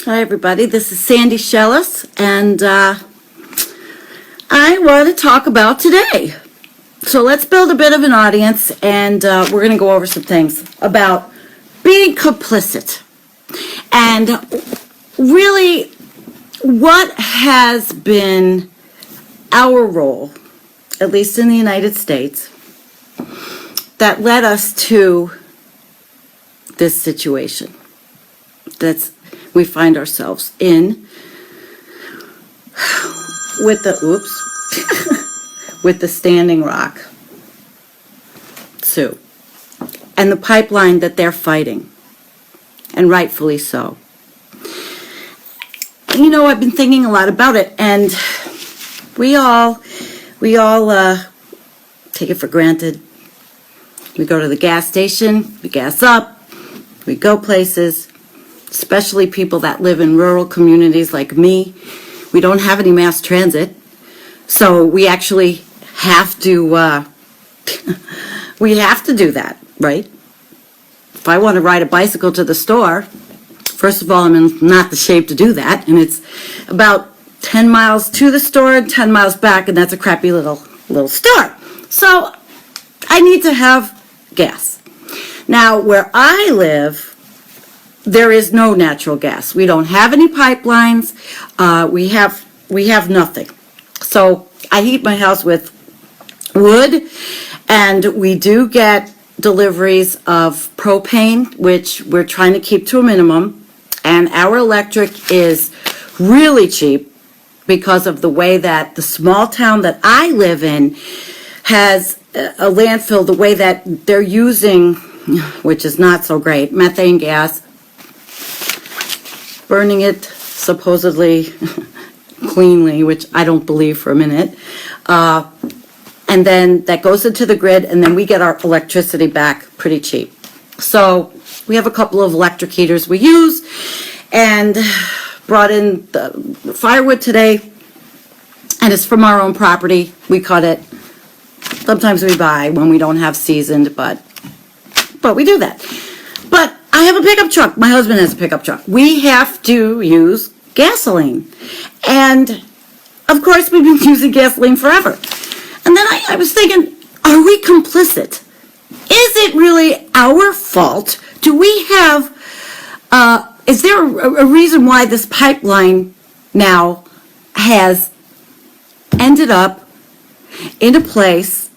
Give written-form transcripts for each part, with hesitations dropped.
Hi, everybody. This is Sandy Shellis, and I want to talk about today. So let's build a bit of an audience, and we're going to go over some things about being complicit. And really, what has been our role, at least in the United States, that led us to this situation that we find ourselves in with the with the Standing Rock Sioux and the pipeline that they're fighting, and rightfully so. You know, I've been thinking a lot about it, and we all take it for granted. We go to the gas station, we gas up, we go places, especially people that live in rural communities like me. We don't have any mass transit, so we actually have to we have to do that, right? If I want to ride a bicycle to the store, first of all, I'm in not the shape to do that, and it's about 10 miles to the store and 10 miles back, and that's a crappy little store. So I need to have gas. Now, where I live, there is no natural gas. We don't have any pipelines. We have nothing. So I heat my house with wood, and we do get deliveries of propane, which we're trying to keep to a minimum. And our electric is really cheap because of the way that the small town that I live in has a landfill, the way that they're using, which is not so great, methane gas, burning it supposedly cleanly, which I don't believe for a minute. And then that goes into the grid, and then we get our electricity back pretty cheap. So we have a couple of electric heaters we use, and brought in the firewood today, and it's from our own property. We cut it. Sometimes we buy when we don't have seasoned, but we do that. But I have a pickup truck. My husband has a pickup truck. We have to use gasoline. And, of course, we've been using gasoline forever. And then I was thinking, are we complicit? Is it really our fault? Do we have, is there a reason why this pipeline now has ended up in a place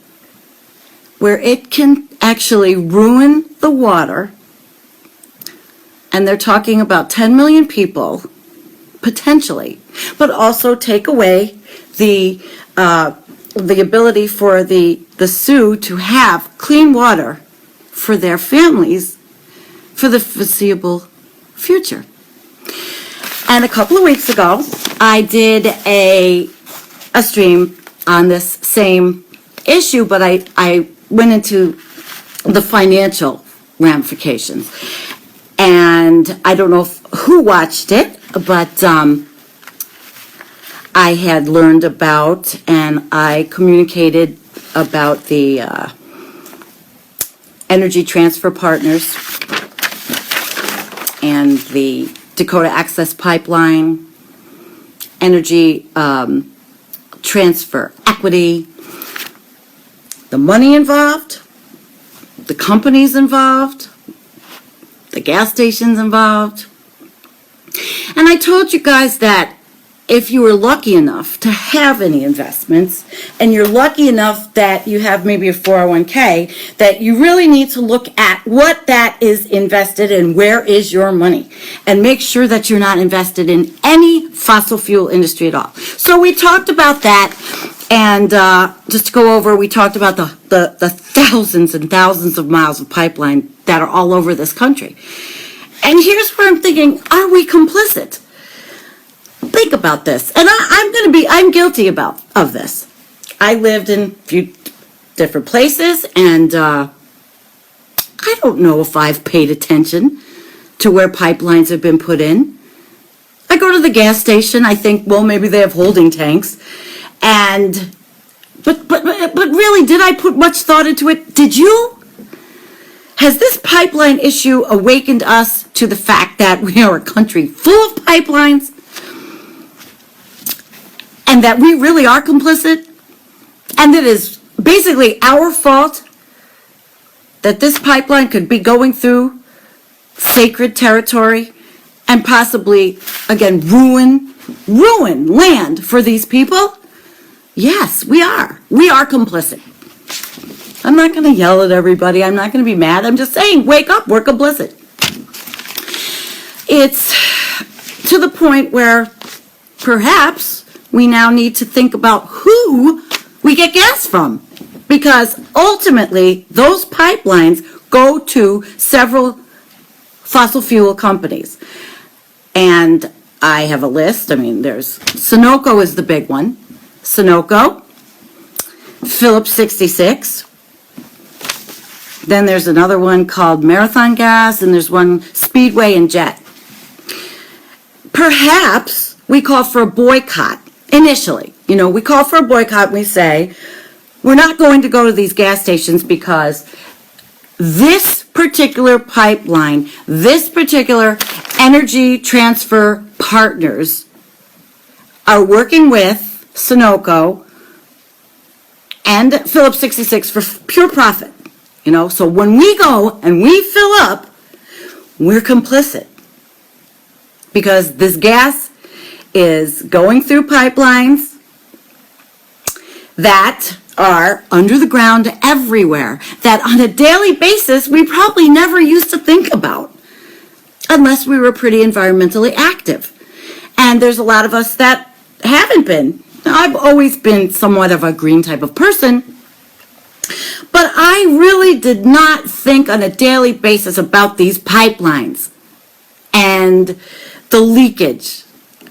where it can actually ruin the water? And they're talking about 10 million people, potentially, but also take away the ability for the Sioux to have clean water for their families for the foreseeable future. And a couple of weeks ago, I did a stream on this same issue, but I went into the financial ramifications. And I don't know who watched it, but I had learned about, and I communicated about the Energy Transfer Partners and the Dakota Access Pipeline, Energy Transfer Equity, the money involved, the companies involved, the gas stations involved. And I told you guys that if you were lucky enough to have any investments, and you're lucky enough that you have maybe a 401k, that you really need to look at what that is invested in, where is your money, and make sure that you're not invested in any fossil fuel industry at all. So we talked about that, and just to go over, we talked about the thousands and thousands of miles of pipeline that are all over this country. And here's where I'm thinking, are we complicit? Think about this. And I'm guilty of this. I lived in a few different places, and I don't know if I've paid attention to where pipelines have been put in. I go to the gas station, I think, well, maybe they have holding tanks. But really, did I put much thought into it? Did you? Has this pipeline issue awakened us to the fact that we are a country full of pipelines and that we really are complicit, and it is basically our fault that this pipeline could be going through sacred territory and possibly, again, ruin land for these people? Yes, we are. We are complicit. I'm not going to yell at everybody. I'm not going to be mad. I'm just saying, wake up, we're complicit. It's to the point where perhaps we now need to think about who we get gas from, because ultimately those pipelines go to several fossil fuel companies. And I have a list. I mean, there's Sunoco is the big one. Sunoco, Phillips 66. Then there's another one called Marathon Gas, and there's one Speedway and Jet. Perhaps we call for a boycott initially. We call for a boycott and we say, we're not going to go to these gas stations because this particular pipeline, this particular energy transfer partners are working with Sunoco and Phillips 66 for pure profit. So when we go and we fill up, we're complicit. Because this gas is going through pipelines that are under the ground everywhere, that on a daily basis we probably never used to think about unless we were pretty environmentally active. And there's a lot of us that haven't been. Now, I've always been somewhat of a green type of person, but I really did not think on a daily basis about these pipelines and the leakage.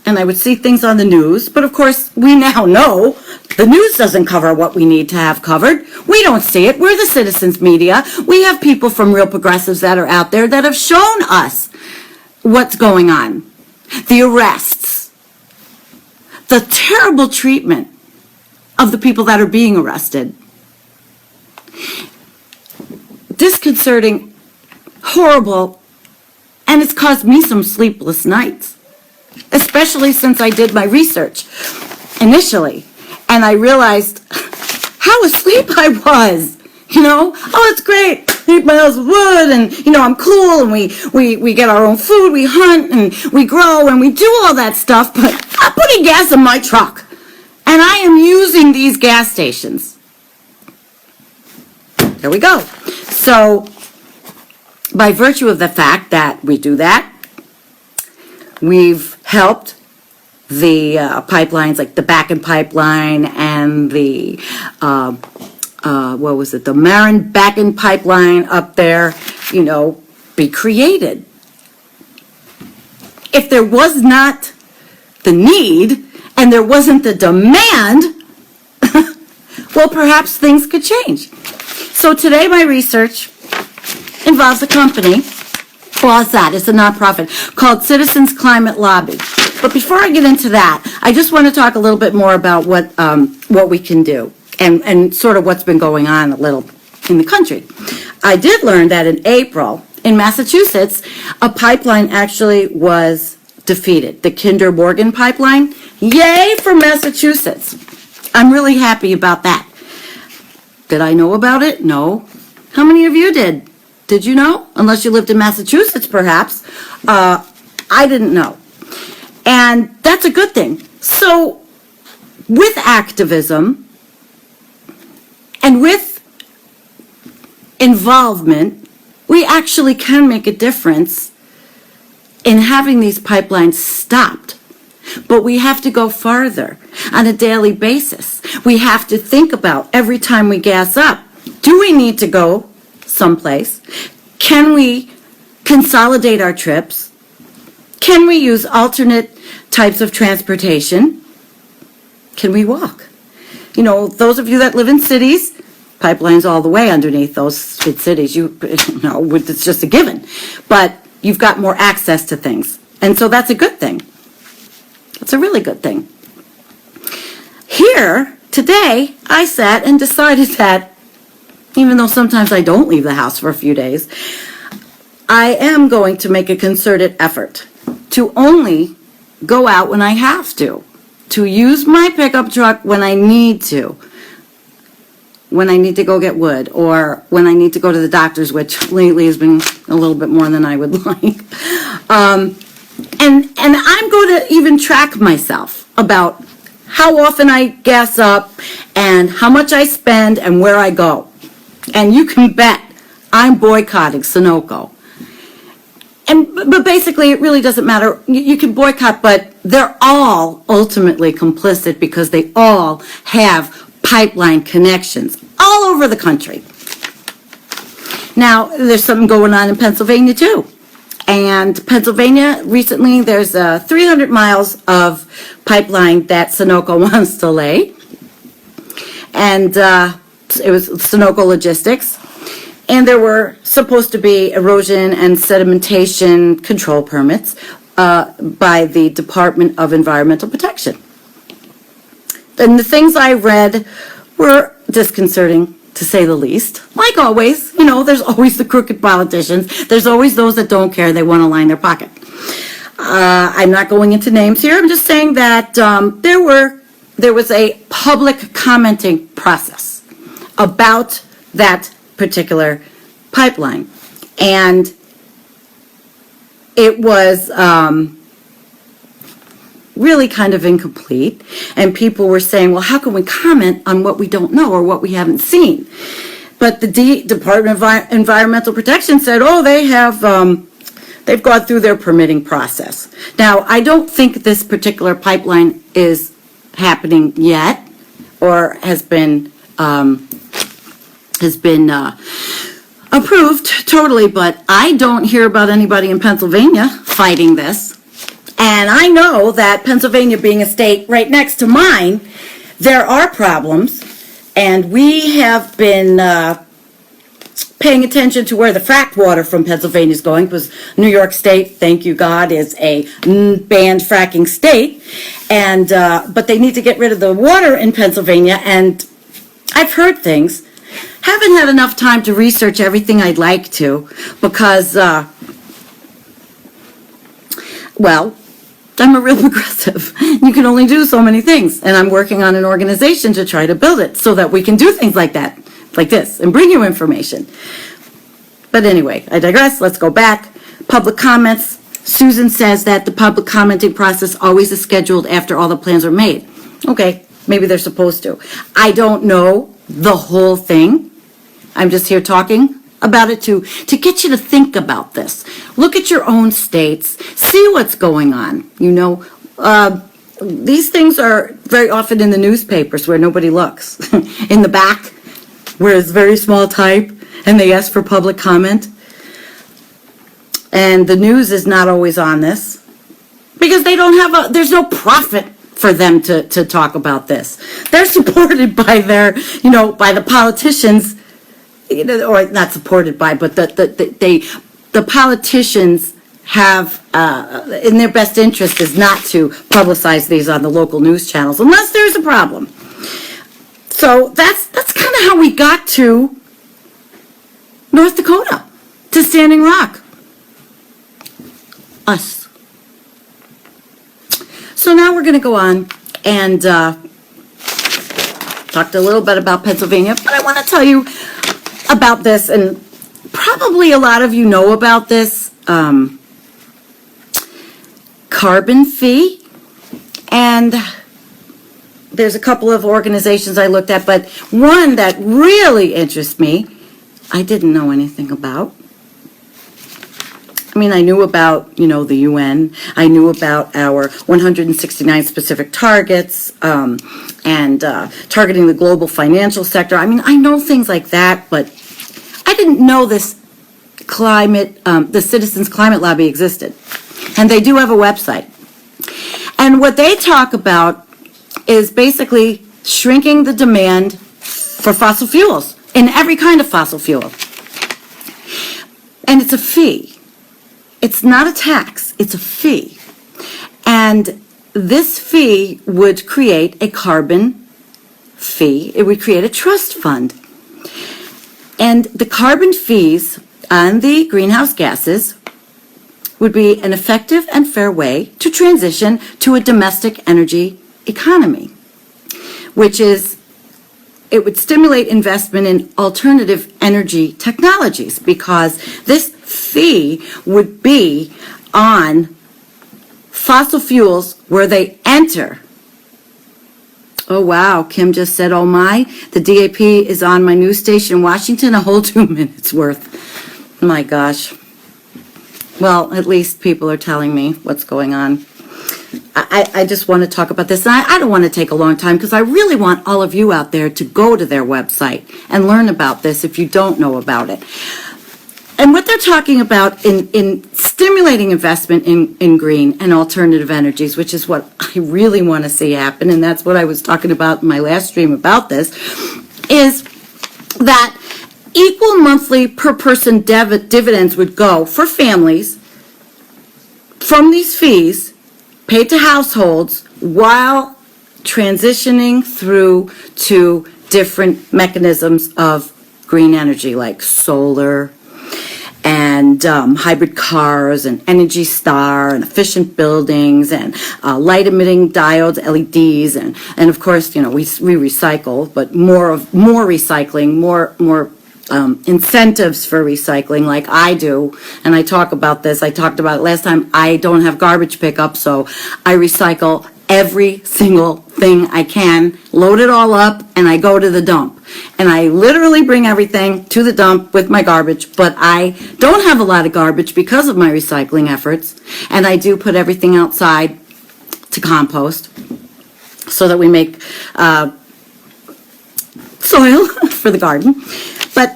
And I would see things on the news, but of course we now know the news doesn't cover what we need to have covered. We don't see it. We're the citizens media. We have people from Real Progressives that are out there that have shown us what's going on. The arrests, the terrible treatment of the people that are being arrested. Disconcerting, horrible, and it's caused me some sleepless nights, especially since I did my research initially, and I realized how asleep I was. Oh, it's great. I eat my house with wood, and I'm cool, and we get our own food, we hunt, and we grow, and we do all that stuff, but I'm putting gas in my truck, and I am using these gas stations. There we go. So, by virtue of the fact that we do that, we've helped the pipelines, like the Bakken pipeline and the, the Marin-Bakken pipeline up there, be created. If there was not the need and there wasn't the demand, well, perhaps things could change. So today my research involves a company, it's a nonprofit, called Citizens Climate Lobby. But before I get into that, I just want to talk a little bit more about what we can do and sort of what's been going on a little in the country. I did learn that in April, in Massachusetts, a pipeline actually was defeated, the Kinder Morgan pipeline. Yay for Massachusetts. I'm really happy about that. Did I know about it? No. How many of you did? Did you know? Unless you lived in Massachusetts, perhaps. I didn't know. And that's a good thing. So, with activism and with involvement, we actually can make a difference in having these pipelines stopped. But we have to go farther on a daily basis. We have to think about every time we gas up, do we need to go someplace? Can we consolidate our trips? Can we use alternate types of transportation? Can we walk? Those of you that live in cities, pipelines all the way underneath those cities, it's just a given. But you've got more access to things. And so that's a good thing. It's a really good thing. Here, today, I sat and decided that even though sometimes I don't leave the house for a few days, I am going to make a concerted effort to only go out when I have to use my pickup truck when I need to go get wood, or when I need to go to the doctor's, which lately has been a little bit more than I would like. And I'm going to even track myself about how often I gas up and how much I spend and where I go. And you can bet I'm boycotting Sunoco. But basically, it really doesn't matter. You can boycott, but they're all ultimately complicit because they all have pipeline connections all over the country. Now, there's something going on in Pennsylvania, too. And Pennsylvania, recently, there's 300 miles of pipeline that Sunoco wants to lay. And it was Sunoco Logistics. And there were supposed to be erosion and sedimentation control permits by the Department of Environmental Protection. And the things I read were disconcerting, to say the least. Like always, there's always the crooked politicians. There's always those that don't care. They want to line their pocket. I'm not going into names here. I'm just saying that there was a public commenting process about that particular pipeline. And it was really kind of incomplete, and people were saying, well, how can we comment on what we don't know or what we haven't seen? But the Department of Environmental Protection said, they've gone through their permitting process. Now, I don't think this particular pipeline is happening yet, or has been approved totally, but I don't hear about anybody in Pennsylvania fighting this. And I know that Pennsylvania being a state right next to mine, there are problems, and we have been paying attention to where the fracked water from Pennsylvania is going, because New York State, thank you God, is a banned fracking state, and but they need to get rid of the water in Pennsylvania, and I've heard things. Haven't had enough time to research everything I'd like to, because, I'm a real progressive. You can only do so many things, and I'm working on an organization to try to build it so that we can do things like that, like this, and bring you information. But anyway, I digress. Let's go back. Public comments. Susan says that the public commenting process always is scheduled after all the plans are made. Okay, maybe they're supposed to. I don't know the whole thing. I'm just here talking about it to get you to think about this. Look at your own states. See what's going on. These things are very often in the newspapers where nobody looks. In the back, where it's very small type, and they ask for public comment. And the news is not always on this, because they don't have there's no profit for them to talk about this. They're supported by by the politicians, or not supported by, but the politicians have, in their best interest is not to publicize these on the local news channels unless there's a problem. So that's kind of how we got to North Dakota, to Standing Rock. Us. So now we're going to go on and talked a little bit about Pennsylvania, but I want to tell you about this, and probably a lot of you know about this carbon fee. And there's a couple of organizations I looked at, but one that really interests me, I didn't know anything about. I mean, I knew about, the UN. I knew about our 169 specific targets and targeting the global financial sector. I mean, I know things like that, but I didn't know this the Citizens Climate Lobby existed. And they do have a website. And what they talk about is basically shrinking the demand for fossil fuels, in every kind of fossil fuel. And it's a fee. It's not a tax, it's a fee. And this fee would create a carbon fee. It would create a trust fund. And the carbon fees on the greenhouse gases would be an effective and fair way to transition to a domestic energy economy, which is, it would stimulate investment in alternative energy technologies, because this fee would be on fossil fuels where they enter. Oh, wow. Kim just said, oh my, the DAP is on my news station in Washington, a whole 2 minutes worth. My gosh. Well, at least people are telling me what's going on. I just want to talk about this. And I don't want to take a long time, because I really want all of you out there to go to their website and learn about this if you don't know about it. And what they're talking about in stimulating investment in green and alternative energies, which is what I really want to see happen, and that's what I was talking about in my last stream about this, is that equal monthly per person dividends would go for families from these fees paid to households while transitioning through to different mechanisms of green energy, like solar and hybrid cars and Energy Star and efficient buildings and light emitting diodes, LEDs, and of course, we recycle, but more recycling, more incentives for recycling, like I do. And I talk about this. I talked about it last time. I don't have garbage pickup, so I recycle every single thing I can, load it all up, and I go to the dump. And I literally bring everything to the dump with my garbage, but I don't have a lot of garbage because of my recycling efforts. And I do put everything outside to compost so that we make soil for the garden. But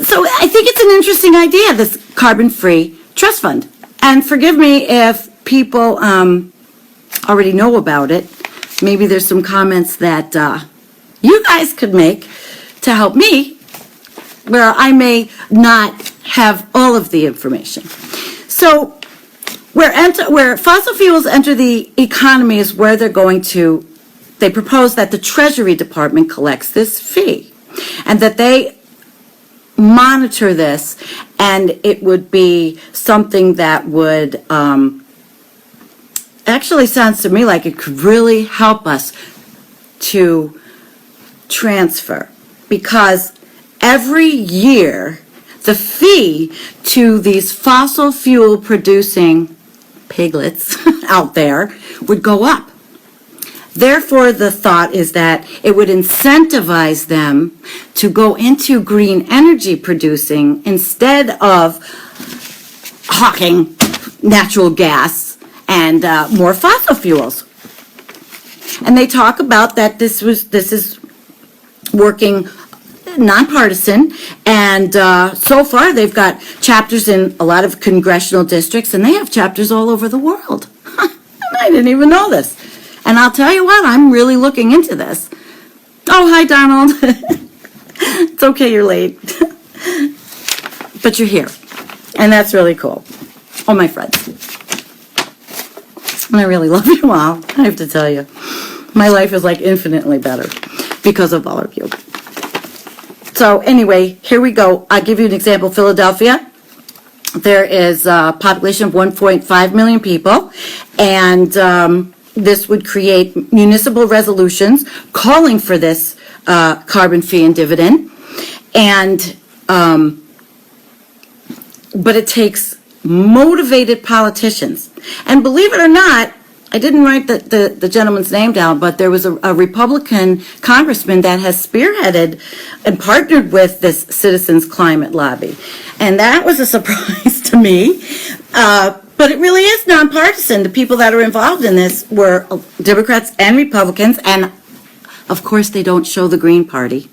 so I think it's an interesting idea, this carbon-free trust fund. And forgive me if people already know about it. Maybe there's some comments that you guys could make to help me, where I may not have all of the information. So where fossil fuels enter the economy is where they're going to, they propose that the Treasury Department collects this fee and that they monitor this, and it would be something that would actually sounds to me like it could really help us to transfer, because every year the fee to these fossil fuel producing piglets out there would go up. Therefore, the thought is that it would incentivize them to go into green energy producing instead of hawking natural gas and more fossil fuels. And they talk about that this is working nonpartisan, and so far they've got chapters in a lot of congressional districts, and they have chapters all over the world. I didn't even know this. And I'll tell you what, I'm really looking into this. Oh, hi, Donald. It's okay, you're late. But you're here, and that's really cool. Oh, my friends. And I really love you all, I have to tell you. My life is like infinitely better because of all of you. So anyway, here we go. I'll give you an example. Philadelphia, there is a population of 1.5 million people, and this would create municipal resolutions calling for this carbon fee and dividend. And but it takes motivated politicians. And believe it or not, I didn't write the gentleman's name down, but there was a Republican congressman that has spearheaded and partnered with this Citizens Climate Lobby. And that was a surprise to me. But it really is nonpartisan. The people that are involved in this were Democrats and Republicans. And, of course, they don't show the Green Party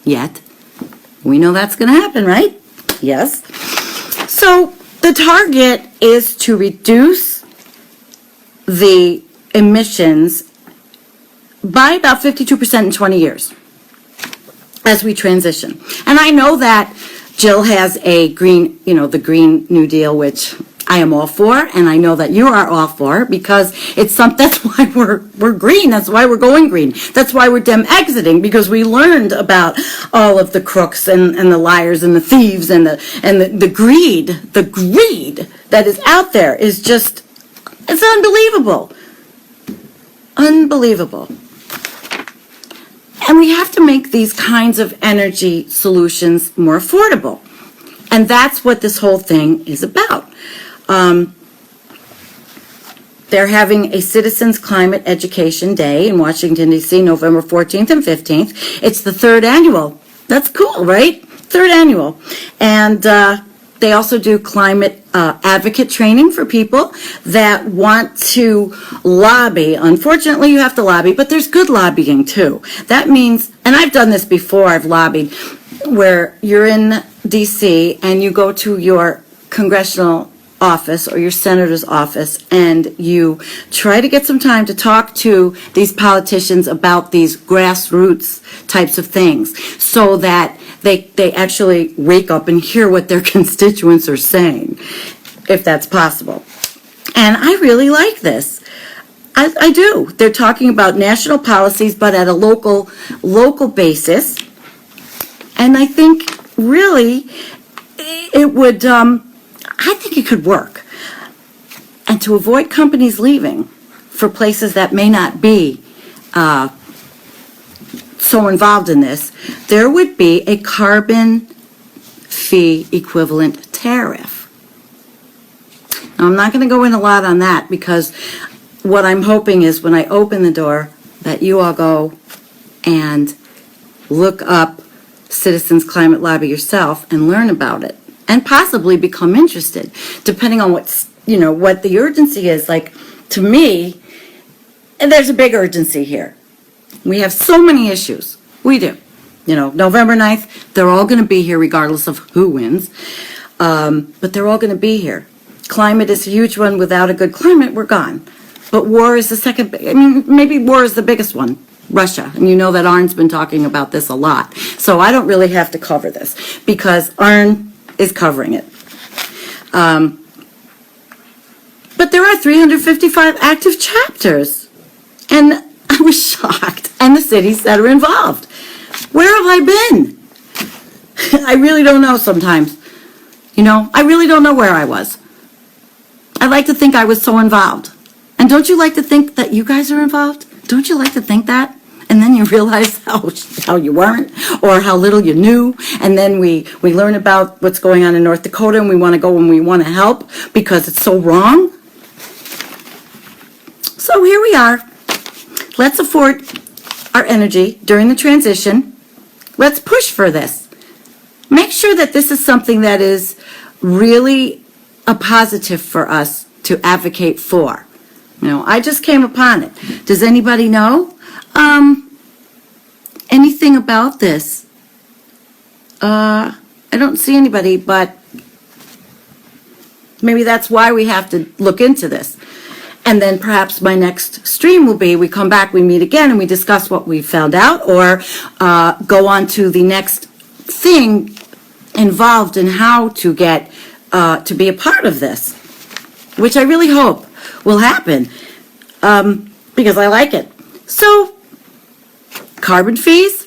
yet. We know that's going to happen, right? Yes. So the target is to reduce the emissions by about 52% in 20 years as we transition. And I know that Jill has a green, the Green New Deal, which I am all for, and I know that you are all for, because it's that's why we're green. That's why we're going green. That's why we're Dem exiting, because we learned about all of the crooks and the liars and the thieves and the greed. The greed that is out there is just, it's unbelievable. Unbelievable. And we have to make these kinds of energy solutions more affordable. And that's what this whole thing is about. They're having a Citizens Climate Education Day in Washington, D.C., November 14th and 15th. It's the 3rd annual. That's cool, right? 3rd annual. And they also do climate advocate training for people that want to lobby. Unfortunately, you have to lobby, but there's good lobbying too. That means, and I've done this before, I've lobbied, where you're in D.C. and you go to your congressional office or your senator's office and you try to get some time to talk to these politicians about these grassroots types of things so that they actually wake up and hear what their constituents are saying, if that's possible. And I really like this. I do. They're talking about national policies, but at a local basis. And I think really it would, I think it could work. And to avoid companies leaving for places that may not be so involved in this, there would be a carbon fee equivalent tariff. Now, I'm not going to go in a lot on that, because what I'm hoping is when I open the door that you all go and look up Citizens Climate Lobby yourself and learn about it and possibly become interested, depending on what the urgency is. Like, to me, and there's a big urgency here. We have so many issues. We do. November 9th, they're all going to be here regardless of who wins. But they're all going to be here. Climate is a huge one. Without a good climate, we're gone. But war is the second. Maybe war is the biggest one. Russia. And you know that Arn's been talking about this a lot. So I don't really have to cover this because Arn is covering it. But there are 355 active chapters. And I was shocked. And the cities that are involved. Where have I been? I really don't know sometimes. I really don't know where I was. I like to think I was so involved. And don't you like to think that you guys are involved? Don't you like to think that? And then you realize how you weren't, or how little you knew. And then we learn about what's going on in North Dakota, and we want to go and we want to help because it's so wrong. So here we are. Let's afford our energy during the transition. Let's push for this. Make sure that this is something that is really a positive for us to advocate for. I just came upon it. Does anybody know anything about this? I don't see anybody, but maybe that's why we have to look into this. And then perhaps my next stream will be, we come back, we meet again, and we discuss what we found out, or go on to the next thing involved in how to get to be a part of this, which I really hope will happen, because I like it. So, carbon fees,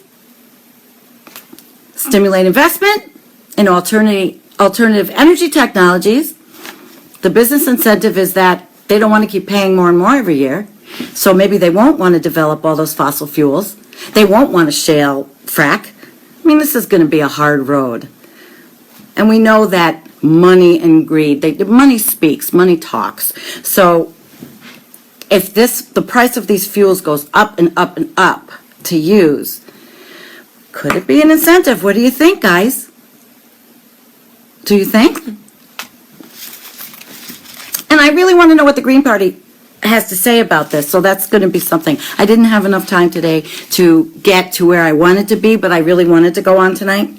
stimulate investment in alternative energy technologies. The business incentive is that they don't want to keep paying more and more every year, so maybe they won't want to develop all those fossil fuels. They won't want to shale frack. This is going to be a hard road. And we know that money and greed, money speaks, money talks. So if the price of these fuels goes up and up and up to use, could it be an incentive? What do you think, guys? Do you think? And I really want to know what the Green Party has to say about this, so that's going to be something. I didn't have enough time today to get to where I wanted to be, but I really wanted to go on tonight.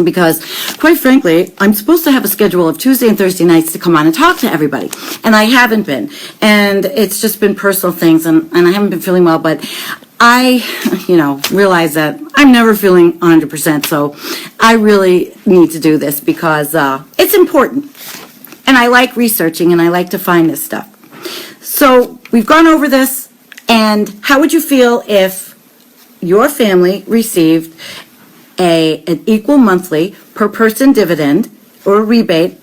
Because, quite frankly, I'm supposed to have a schedule of Tuesday and Thursday nights to come on and talk to everybody. And I haven't been. And it's just been personal things, and I haven't been feeling well. But I, realize that I'm never feeling 100%. So I really need to do this because it's important. And I like researching, and I like to find this stuff. So we've gone over this, and how would you feel if your family received an equal monthly per person dividend or rebate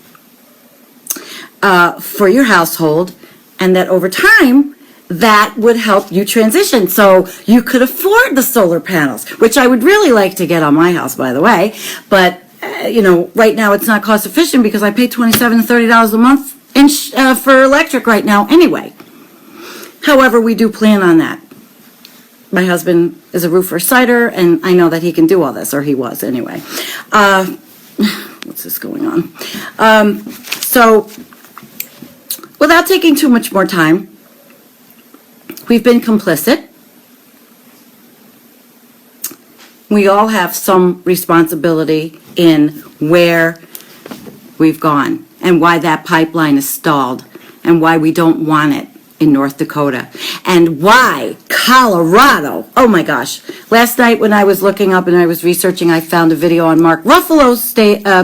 for your household, and that over time that would help you transition so you could afford the solar panels, which I would really like to get on my house, by the way. But right now it's not cost efficient because I pay $27 to $30 a month for electric right now anyway. However, we do plan on that. My husband is a roofer cider, and I know that he can do all this, or he was anyway. What's this going on? So, without taking too much more time, we've been complicit. We all have some responsibility in where we've gone and why that pipeline is stalled and why we don't want it in North Dakota, and why Colorado. Oh my gosh. Last night when I was looking up and I was researching, I found a video on Mark Ruffalo's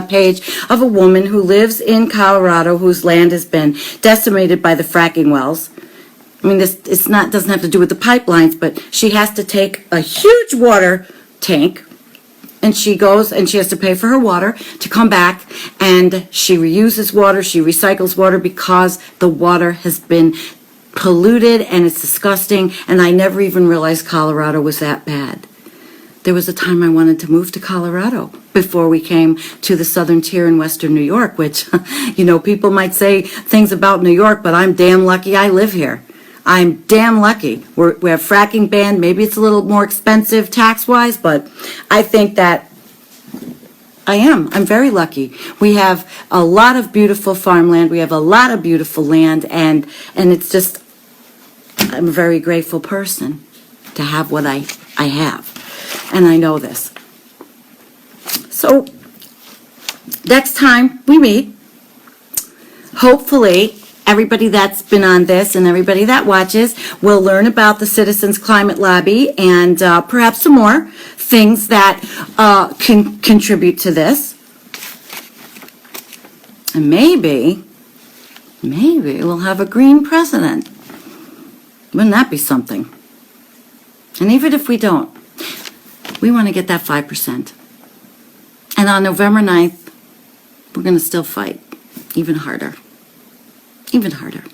page of a woman who lives in Colorado whose land has been decimated by the fracking wells. I mean, doesn't have to do with the pipelines, but she has to take a huge water tank, and she goes and she has to pay for her water to come back, and she reuses water, she recycles water because the water has been polluted and it's disgusting, and I never even realized Colorado was that bad. There was a time I wanted to move to Colorado before we came to the southern tier in western New York, which, people might say things about New York, but I'm damn lucky I live here. I'm damn lucky. We have fracking banned. Maybe it's a little more expensive tax-wise, but I think that I'm very lucky. We have a lot of beautiful farmland. We have a lot of beautiful land, and it's just, I'm a very grateful person to have what I have, and I know this. So, next time we meet, hopefully, everybody that's been on this and everybody that watches will learn about the Citizens Climate Lobby and perhaps some more things that can contribute to this. And maybe we'll have a green president. Wouldn't that be something? And even if we don't, we want to get that 5%. And on November 9th, we're going to still fight even harder. Even harder.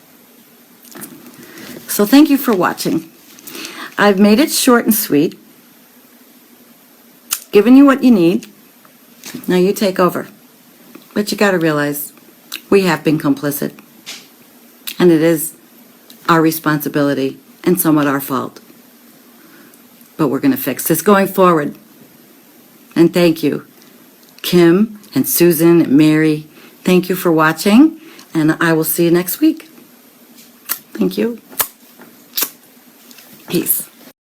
So thank you for watching. I've made it short and sweet, given you what you need. Now you take over. But you got to realize we have been complicit, and it is our responsibility and somewhat our fault. But we're going to fix this going forward. And thank you, Kim and Susan and Mary. Thank you for watching. And I will see you next week. Thank you. Peace.